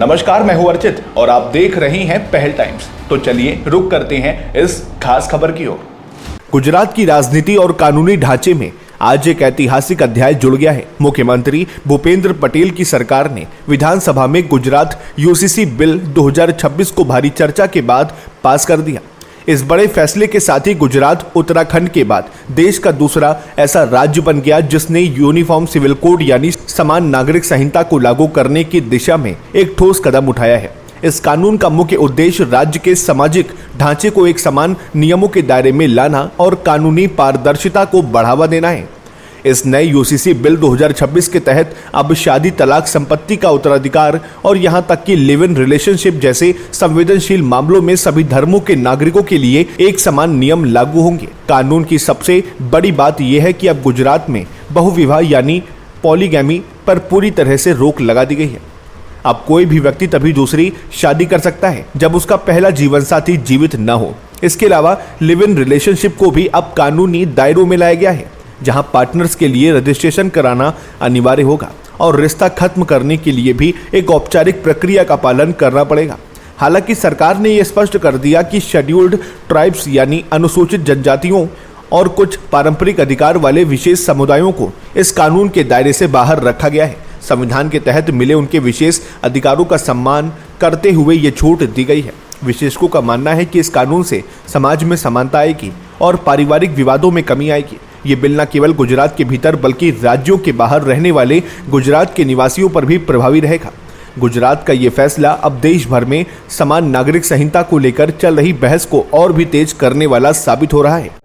नमस्कार, मैं हूं अर्चित और आप देख रहे हैं पहल टाइम्स। तो चलिए रुक करते हैं इस खास खबर की ओर। गुजरात की राजनीति और कानूनी ढांचे में आज एक ऐतिहासिक अध्याय जुड़ गया है। मुख्यमंत्री भूपेंद्र पटेल की सरकार ने विधानसभा में गुजरात यूसीसी बिल 2026 को भारी चर्चा के बाद पास कर दिया। इस बड़े फैसले के साथ ही गुजरात उत्तराखंड के बाद देश का दूसरा ऐसा राज्य बन गया जिसने यूनिफॉर्म सिविल कोड यानी समान नागरिक संहिता को लागू करने की दिशा में एक ठोस कदम उठाया है। इस कानून का मुख्य उद्देश्य राज्य के सामाजिक ढांचे को एक समान नियमों के दायरे में लाना और कानूनी पारदर्शिता को बढ़ावा देना है। इस नए यूसीसी बिल 2026 के तहत अब शादी, तलाक, संपत्ति का उत्तराधिकार और यहां तक कि लिव इन रिलेशनशिप जैसे संवेदनशील मामलों में सभी धर्मों के नागरिकों के लिए एक समान नियम लागू होंगे। कानून की सबसे बड़ी बात यह है कि अब गुजरात में बहुविवाह यानी पॉलीगैमी पर पूरी तरह से रोक लगा दी गई है। अब कोई भी व्यक्ति तभी दूसरी शादी कर सकता है जब उसका पहला जीवन साथी जीवित न हो। इसके अलावा लिव इन रिलेशनशिप को भी अब कानूनी दायरों में लाया गया है, जहां पार्टनर्स के लिए रजिस्ट्रेशन कराना अनिवार्य होगा और रिश्ता खत्म करने के लिए भी एक औपचारिक प्रक्रिया का पालन करना पड़ेगा। हालांकि सरकार ने यह स्पष्ट कर दिया कि शेड्यूल्ड ट्राइब्स यानी अनुसूचित जनजातियों और कुछ पारंपरिक अधिकार वाले विशेष समुदायों को इस कानून के दायरे से बाहर रखा गया है। संविधान के तहत मिले उनके विशेष अधिकारों का सम्मान करते हुए ये छूट दी गई है। विशेषज्ञों का मानना है कि इस कानून से समाज में समानता आएगी और पारिवारिक विवादों में कमी आएगी। ये बिल न केवल गुजरात के भीतर बल्कि राज्यों के बाहर रहने वाले गुजरात के निवासियों पर भी प्रभावी रहेगा। गुजरात का ये फैसला अब देश भर में समान नागरिक संहिता को लेकर चल रही बहस को और भी तेज करने वाला साबित हो रहा है।